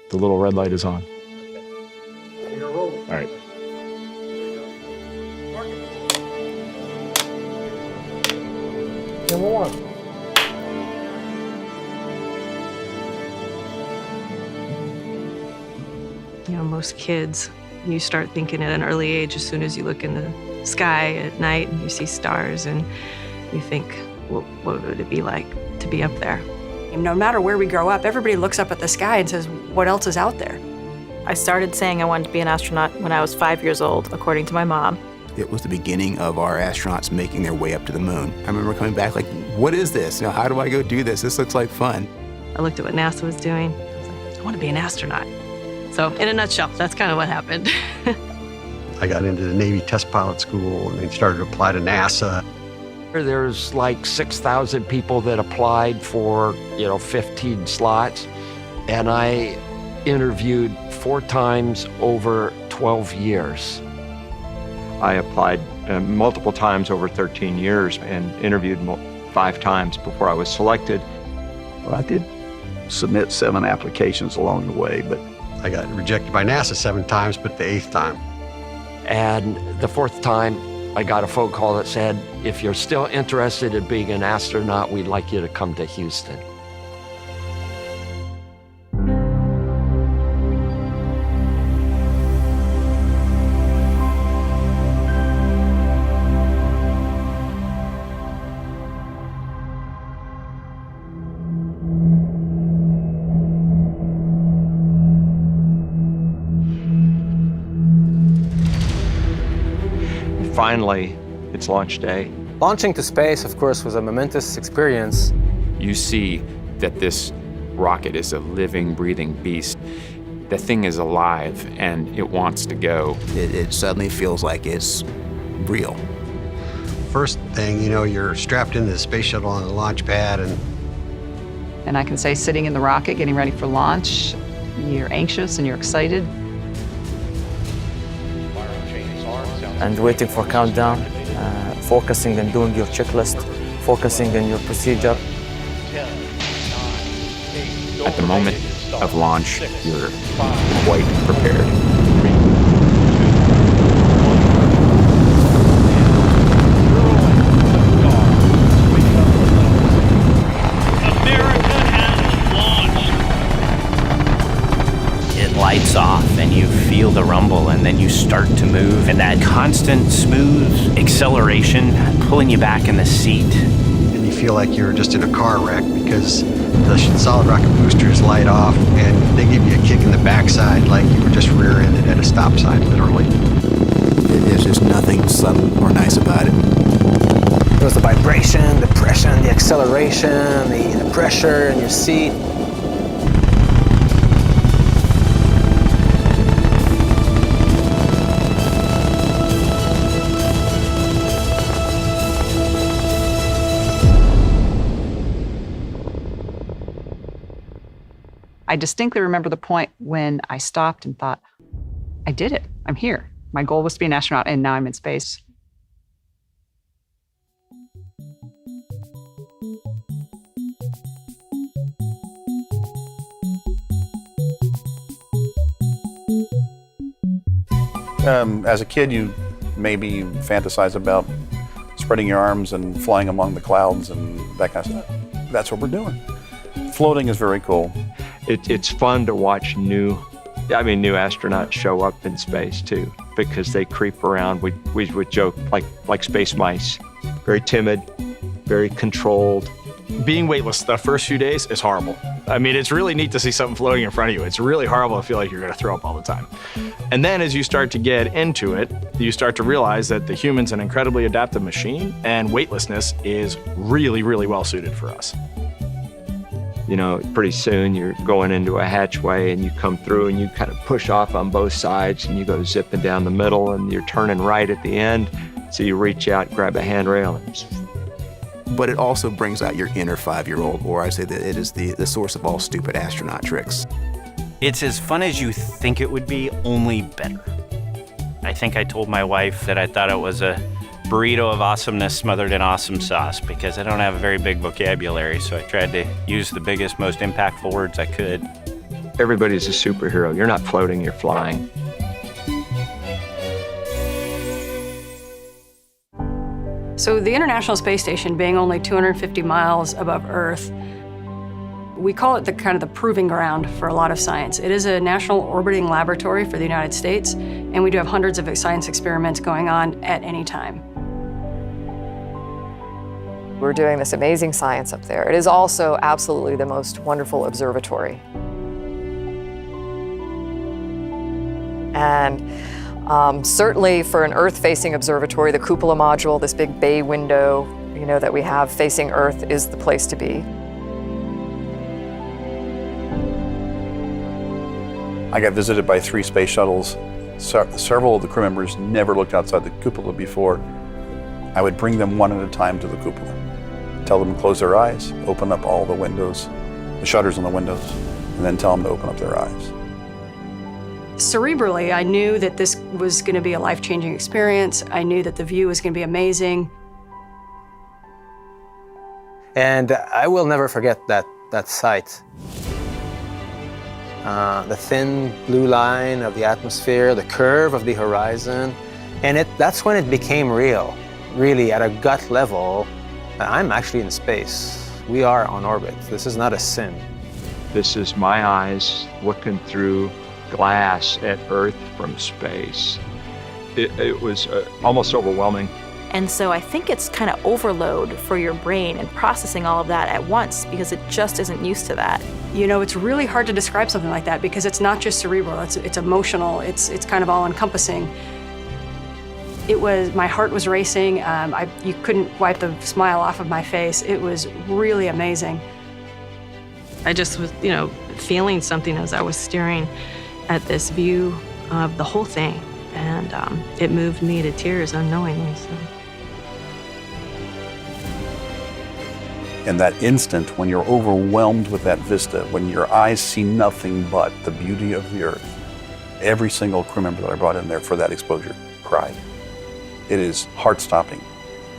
The little red light is on. All right. Number one. You know, most kids, you start thinking at an early age, as soon as you look in the sky at night and you see stars, and you think, well, what would it be like to be up there? No matter where we grow up, everybody looks up at the sky and says, what else is out there? I started saying I wanted to be an astronaut when I was 5 years old, according to my mom. It was the beginning of our astronauts making their way up to the moon. I remember coming back like, what is this? You know, how do I go do this? This looks like fun. I looked at what NASA was doing. I was like, I want to be an astronaut. So in a nutshell, that's kind of what happened. I got into the Navy test pilot school and then started to apply to NASA. There's like 6,000 people that applied for, 15 slots. And I interviewed 4 times over 12 years. I applied multiple times over 13 years and interviewed 5 times before I was selected. Well, I did submit 7 applications along the way, but I got rejected by NASA 7 times, but the 8th time. And the 4th time, I got a phone call that said, if you're still interested in being an astronaut, we'd like you to come to Houston. Finally, it's launch day. Launching to space, of course, was a momentous experience. You see that this rocket is a living, breathing beast. The thing is alive, and it wants to go. It suddenly feels like it's real. First thing, you're strapped into the space shuttle on the launch pad, and I can say sitting in the rocket, getting ready for launch, you're anxious and you're excited. And waiting for countdown, focusing on doing your checklist, focusing on your procedure. At the moment of launch, you're quite prepared. Lights off and you feel the rumble, and then you start to move, and that constant smooth acceleration pulling you back in the seat. And you feel like you're just in a car wreck because the solid rocket boosters light off and they give you a kick in the backside like you were just rear-ended at a stop sign, literally. There's just nothing subtle or nice about it. It was the vibration, the pressure, the acceleration, the pressure in your seat. I distinctly remember the point when I stopped and thought, I did it. I'm here. My goal was to be an astronaut, and now I'm in space. As a kid, you maybe fantasize about spreading your arms and flying among the clouds and that kind of stuff. That's what we're doing. Floating is very cool. It's fun to watch new astronauts show up in space too, because they creep around. We would joke like space mice, very timid, very controlled. Being weightless the first few days is horrible. I mean, it's really neat to see something floating in front of you. It's really horrible to feel like you're going to throw up all the time. And then as you start to get into it, you start to realize that the human's an incredibly adaptive machine, and weightlessness is really, really well suited for us. Pretty soon you're going into a hatchway and you come through and you kind of push off on both sides and you go zipping down the middle and you're turning right at the end. So you reach out, grab a handrail. But it also brings out your inner 5-year-old, or I say that it is the source of all stupid astronaut tricks. It's as fun as you think it would be, only better. I think I told my wife that I thought it was a burrito of awesomeness smothered in awesome sauce, because I don't have a very big vocabulary, so I tried to use the biggest, most impactful words I could. Everybody's a superhero. You're not floating, you're flying. So the International Space Station being only 250 miles above Earth, we call it the kind of the proving ground for a lot of science. It is a national orbiting laboratory for the United States, and we do have hundreds of science experiments going on at any time. We're doing this amazing science up there. It is also absolutely the most wonderful observatory. And certainly for an Earth-facing observatory, the cupola module, this big bay window, that we have facing Earth, is the place to be. I got visited by 3 space shuttles. Several of the crew members never looked outside the cupola before. I would bring them one at a time to the cupola. Tell them to close their eyes, open up all the windows, the shutters on the windows, and then tell them to open up their eyes. Cerebrally, I knew that this was going to be a life-changing experience. I knew that the view was going to be amazing. And I will never forget that sight. The thin blue line of the atmosphere, the curve of the horizon, and that's when it became real. Really, at a gut level, I'm actually in space. We are on orbit. This is not a sim. This is my eyes looking through glass at Earth from space. It was almost overwhelming. And so I think it's kind of overload for your brain and processing all of that at once because it just isn't used to that. It's really hard to describe something like that because it's not just cerebral, it's emotional, it's kind of all-encompassing. My heart was racing, you couldn't wipe the smile off of my face. It was really amazing. I just was, feeling something as I was staring at this view of the whole thing, and it moved me to tears unknowingly. So. In that instant, when you're overwhelmed with that vista, when your eyes see nothing but the beauty of the Earth, every single crew member that I brought in there for that exposure cried. It is heart-stopping.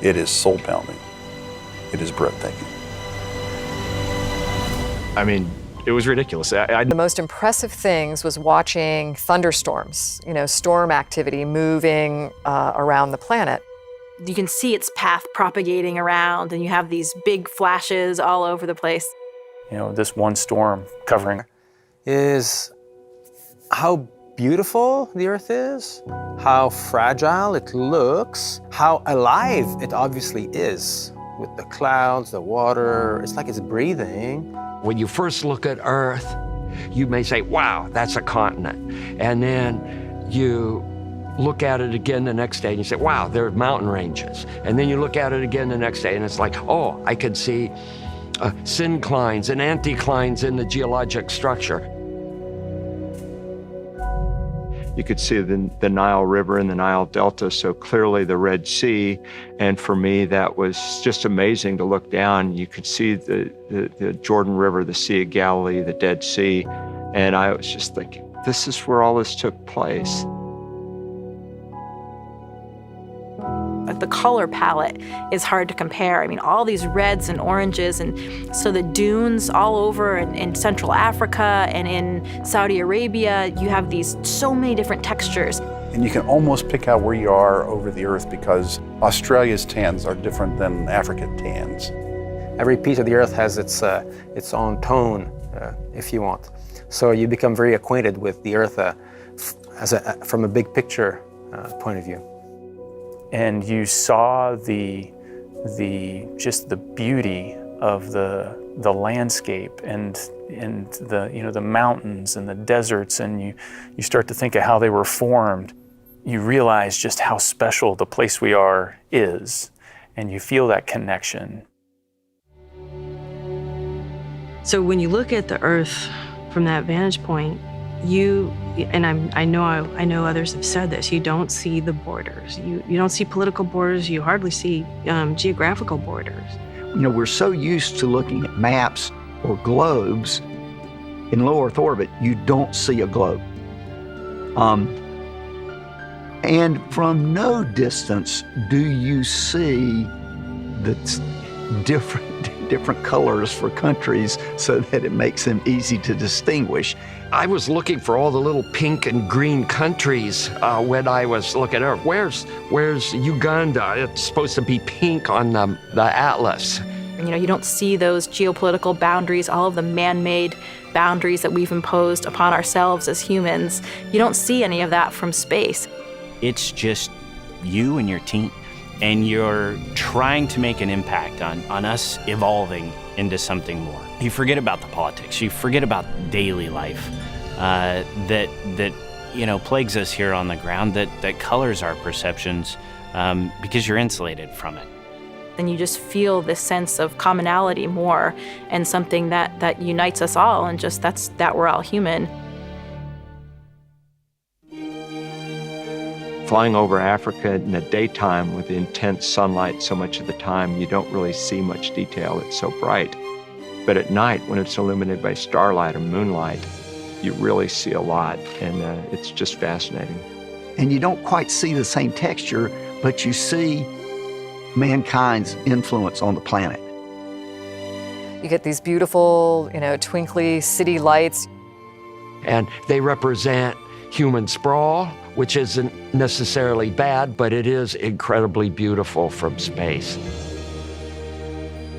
It is soul-pounding. It is breathtaking. I mean, it was ridiculous. The most impressive things was watching thunderstorms, storm activity moving around the planet. You can see its path propagating around, and you have these big flashes all over the place. This one storm covering is how beautiful the Earth is, how fragile it looks, how alive it obviously is with the clouds, the water. It's like it's breathing. When you first look at Earth, you may say, wow, that's a continent. And then you look at it again the next day and you say, wow, there are mountain ranges. And then you look at it again the next day and it's like, oh, I could see synclines and anticlines in the geologic structure. You could see the Nile River and the Nile Delta so clearly, the Red Sea. And for me, that was just amazing to look down. You could see the Jordan River, the Sea of Galilee, the Dead Sea. And I was just thinking, this is where all this took place. The color palette is hard to compare. I mean, all these reds and oranges, and so the dunes all over in Central Africa and in Saudi Arabia, you have these so many different textures. And you can almost pick out where you are over the Earth because Australia's tans are different than African tans. Every piece of the Earth has its own tone, if you want. So you become very acquainted with the Earth from a big picture point of view. and you saw just the beauty of the landscape and the mountains and the deserts, and you start to think of how they were formed. You realize just how special the place we are is, and you feel that connection. So when you look at the Earth from that vantage point, I know others have said this, you don't see the borders. You don't see political borders, you hardly see geographical borders. We're so used to looking at maps or globes. In low Earth orbit, you don't see a globe. And from no distance do you see the different colors for countries so that it makes them easy to distinguish. I was looking for all the little pink and green countries when I was looking at where's Uganda? It's supposed to be pink on the atlas. You don't see those geopolitical boundaries, all of the man-made boundaries that we've imposed upon ourselves as humans. You don't see any of that from space. It's just you and your team, and you're trying to make an impact on us evolving into something more. You forget about the politics. You forget about daily life that plagues us here on the ground, that colors our perceptions because you're insulated from it. And you just feel this sense of commonality more, and something that unites us all, and just that we're all human. Flying over Africa in the daytime with the intense sunlight so much of the time, you don't really see much detail. It's so bright. But at night, when it's illuminated by starlight or moonlight, you really see a lot, and it's just fascinating. And you don't quite see the same texture, but you see mankind's influence on the planet. You get these beautiful, twinkly city lights. And they represent human sprawl, which isn't necessarily bad, but it is incredibly beautiful from space.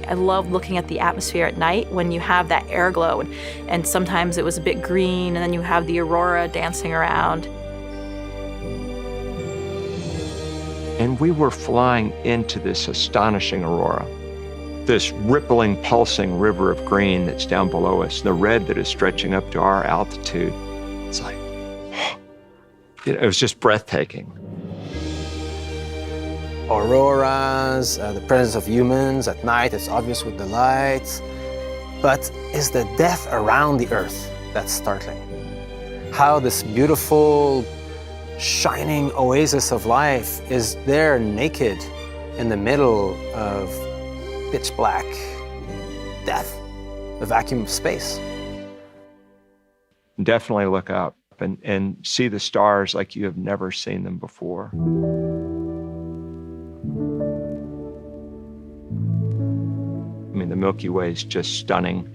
I love looking at the atmosphere at night when you have that air glow, and sometimes it was a bit green, and then you have the aurora dancing around. And we were flying into this astonishing aurora, this rippling, pulsing river of green that's down below us, the red that is stretching up to our altitude. It's like, it was just breathtaking. Auroras, the presence of humans at night, it's obvious with the lights. But is the death around the Earth that's startling? How this beautiful, shining oasis of life is there naked in the middle of pitch black death, the vacuum of space. Definitely look up and see the stars like you have never seen them before. I mean, the Milky Way is just stunning.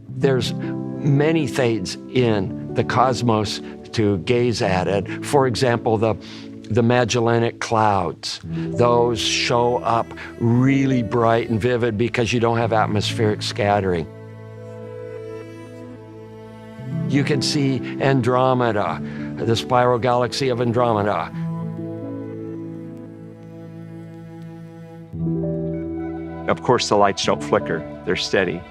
There's many things in the cosmos to gaze at it. For example, the Magellanic Clouds. Those show up really bright and vivid because you don't have atmospheric scattering. You can see Andromeda, the spiral galaxy of Andromeda. Of course, the lights don't flicker. They're steady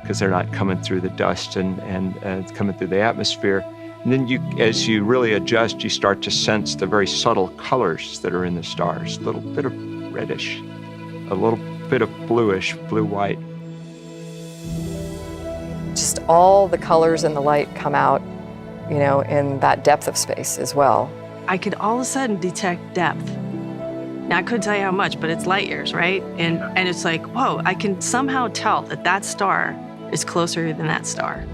because they're not coming through the dust and coming through the atmosphere. And then as you really adjust, you start to sense the very subtle colors that are in the stars. A little bit of reddish, a little bit of bluish, blue-white. Just all the colors and the light come out, in that depth of space as well. I could all of a sudden detect depth. Now, I couldn't tell you how much, but it's light years, right? And it's like, whoa, I can somehow tell that star is closer than that star.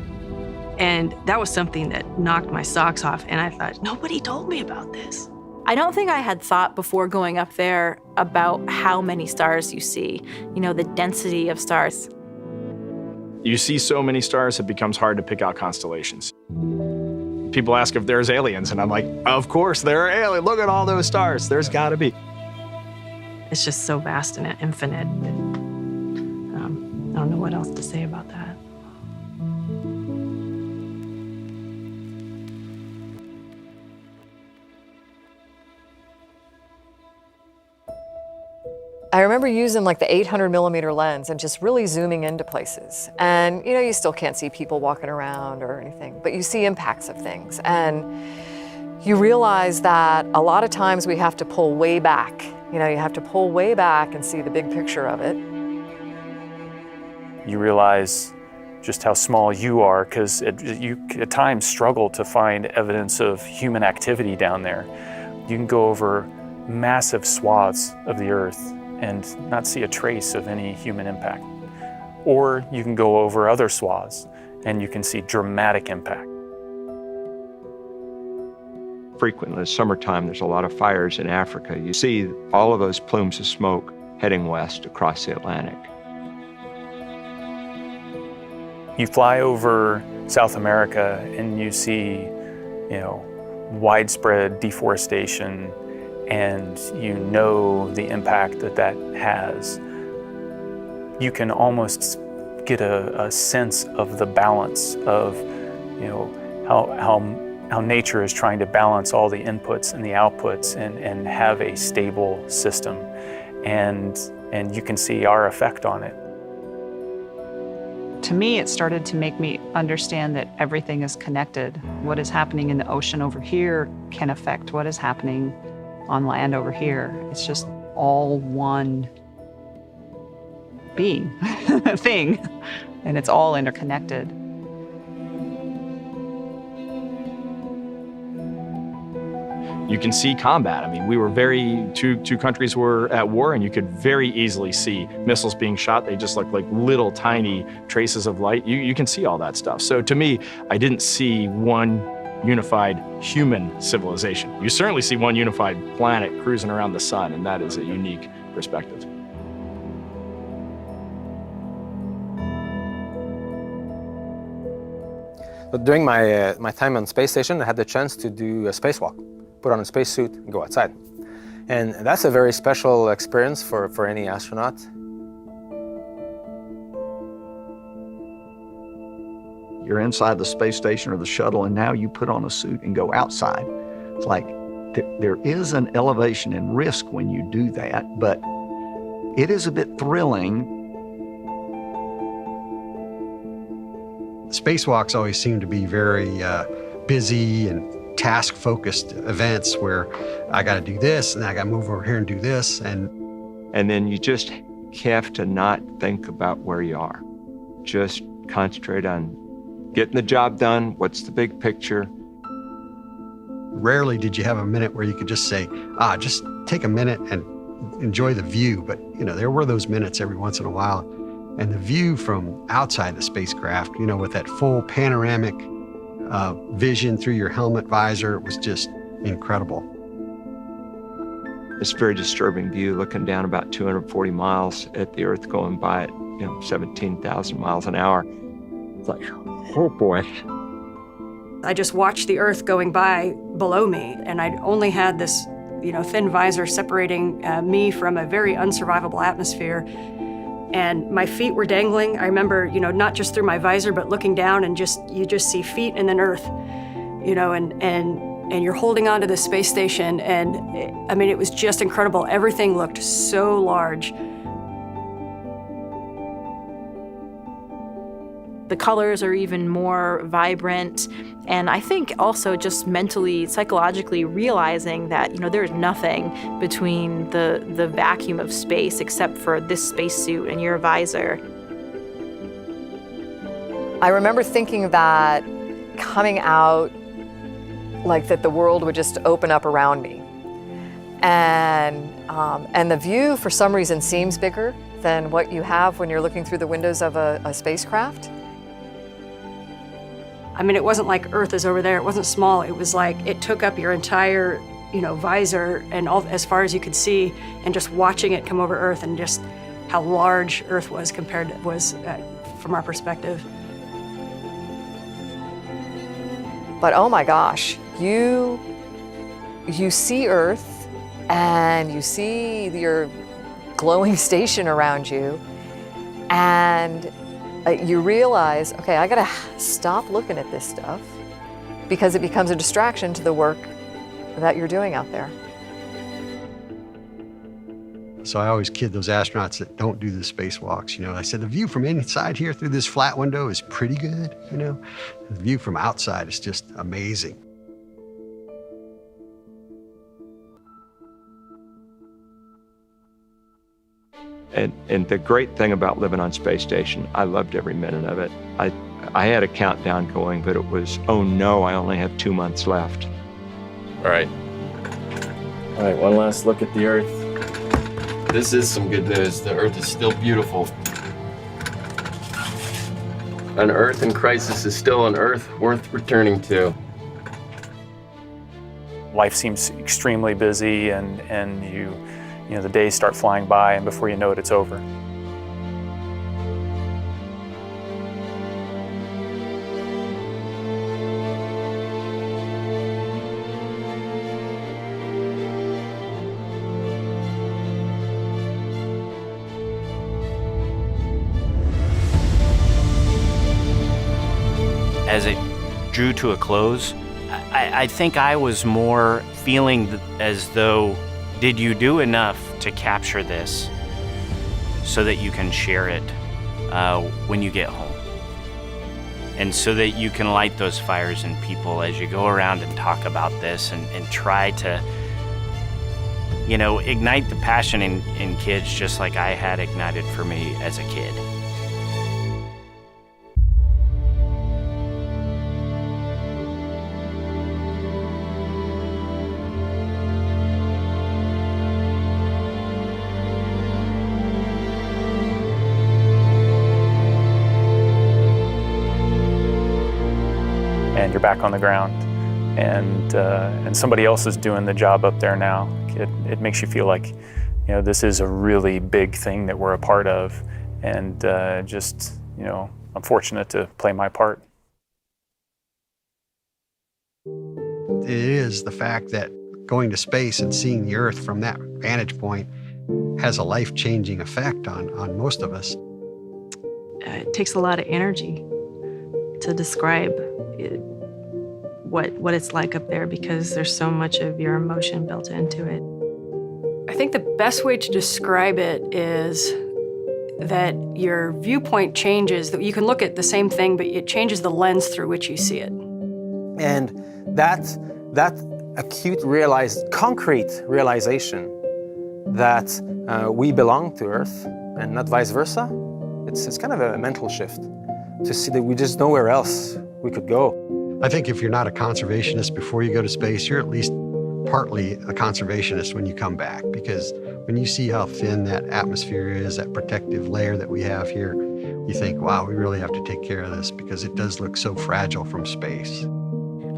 And that was something that knocked my socks off. And I thought, nobody told me about this. I don't think I had thought before going up there about how many stars you see, the density of stars. You see so many stars, it becomes hard to pick out constellations. People ask if there's aliens, and I'm like, of course there are aliens. Look at all those stars. There's got to be. It's just so vast and infinite. I don't know what else to say about that. I remember using the 800 millimeter lens and just really zooming into places. And you still can't see people walking around or anything, but you see impacts of things. And you realize that a lot of times we have to pull way back. You have to pull way back and see the big picture of it. You realize just how small you are, because you at times struggle to find evidence of human activity down there. You can go over massive swaths of the Earth and not see a trace of any human impact. Or you can go over other swaths and you can see dramatic impact. Frequently in the summertime, there's a lot of fires in Africa. You see all of those plumes of smoke heading west across the Atlantic. You fly over South America and you see, widespread deforestation, and you know the impact that has. You can almost get a sense of the balance of, how nature is trying to balance all the inputs and the outputs and have a stable system. And you can see our effect on it. To me, it started to make me understand that everything is connected. What is happening in the ocean over here can affect what is happening on land over here. It's just all one being, thing, and it's all interconnected. You can see combat. I mean, we were two countries were at war, and you could very easily see missiles being shot. They just looked like little tiny traces of light. You can see all that stuff. So to me, I didn't see one unified human civilization. You certainly see one unified planet cruising around the sun, and that is a unique perspective. But during my time on space station, I had the chance to do a spacewalk, put on a spacesuit and go outside. And that's a very special experience for any astronaut. You're inside the space station or the shuttle, and now you put on a suit and go outside. It's like there is an elevation and risk when you do that, but it is a bit thrilling. Spacewalks always seem to be very busy and task-focused events where I got to do this and I got to move over here and do this. And then you just have to not think about where you are. Just concentrate on getting the job done. What's the big picture? Rarely did you have a minute where you could just say, just take a minute and enjoy the view. But, there were those minutes every once in a while. And the view from outside the spacecraft, with that full panoramic vision through your helmet visor, was just incredible. It's a very disturbing view looking down about 240 miles at the Earth going by at 17,000 miles an hour. It's like, oh boy. I just watched the Earth going by below me, and I only had this, thin visor separating me from a very unsurvivable atmosphere. And my feet were dangling. I remember, not just through my visor, but looking down and you just see feet and then Earth, and you're holding onto the space station. And it was just incredible. Everything looked so large. The colors are even more vibrant. And I think also just mentally, psychologically realizing that, there's nothing between the vacuum of space except for this spacesuit and your visor. I remember thinking that coming out, like that the world would just open up around me. And the view for some reason seems bigger than what you have when you're looking through the windows of a spacecraft. It wasn't like Earth is over there. It wasn't small. It was like it took up your entire, visor and all as far as you could see, and just watching it come over Earth and just how large Earth was from our perspective. But oh my gosh, you see Earth and you see your glowing station around you, and you realize, okay, I gotta stop looking at this stuff because it becomes a distraction to the work that you're doing out there. So I always kid those astronauts that don't do the spacewalks. I said, the view from inside here through this flat window is pretty good, The view from outside is just amazing. And the great thing about living on Space Station, I loved every minute of it. I had a countdown going, but it was, oh no, I only have 2 months left. All right, one last look at the Earth. This is some good news. The Earth is still beautiful. An Earth in crisis is still an Earth worth returning to. Life seems extremely busy, and the days start flying by, and before you know it, it's over. as it drew to a close, I think I was more feeling as though, did you do enough to capture this so that you can share it when you get home? And so that you can light those fires in people as you go around and talk about this and try to, you know, ignite the passion in kids just like I had ignited for me as a kid. And you're back on the ground, and somebody else is doing the job up there now. It makes you feel like, you know, this is a really big thing that we're a part of, and just, you know, I'm fortunate to play my part. It is the fact that going to space and seeing the Earth from that vantage point has a life-changing effect on most of us. It takes a lot of energy to describe what it's like up there, because there's so much of your emotion built into it. I think the best way to describe it is that your viewpoint changes, that you can look at the same thing, but it changes the lens through which you see it. And that acute concrete realization that we belong to Earth and not vice versa, it's kind of a mental shift to see that we just nowhere else we could go. I think if you're not a conservationist before you go to space, you're at least partly a conservationist when you come back, because when you see how thin that atmosphere is, that protective layer that we have here, you think, wow, we really have to take care of this because it does look so fragile from space.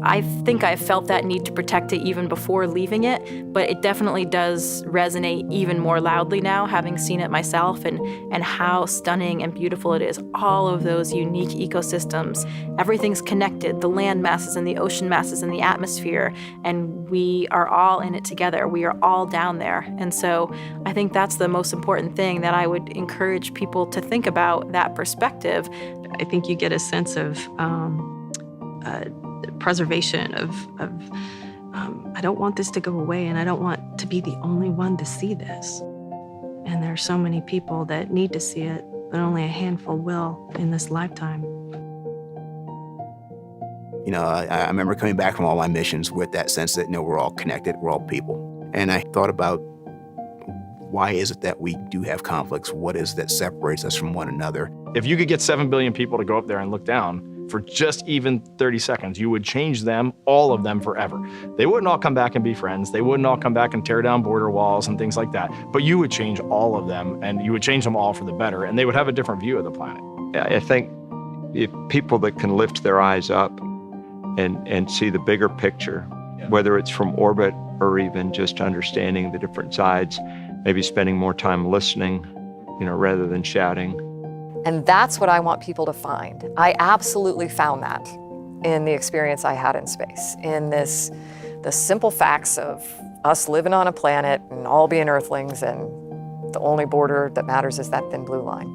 I think I felt that need to protect it even before leaving it, but it definitely does resonate even more loudly now, having seen it myself, and how stunning and beautiful it is. All of those unique ecosystems, everything's connected, the land masses and the ocean masses and the atmosphere, and we are all in it together. We are all down there. And so I think that's the most important thing that I would encourage people to think about, that perspective. I think you get a sense of preservation of I don't want this to go away, and I don't want to be the only one to see this. And there are so many people that need to see it, but only a handful will in this lifetime. You know, I remember coming back from all my missions with that sense that, you know, we're all connected, we're all people. And I thought about, why is it that we do have conflicts? What is it that separates us from one another? If you could get 7 billion people to go up there and look down for just even 30 seconds, you would change them, all of them, forever. They wouldn't all come back and be friends. They wouldn't all come back and tear down border walls and things like that. But you would change all of them, and you would change them all for the better, and they would have a different view of the planet. I think if people that can lift their eyes up and see the bigger picture, whether it's from orbit or even just understanding the different sides, maybe spending more time listening, you know, rather than shouting. And that's what I want people to find. I absolutely found that in the experience I had in space, in the simple facts of us living on a planet and all being Earthlings, and the only border that matters is that thin blue line.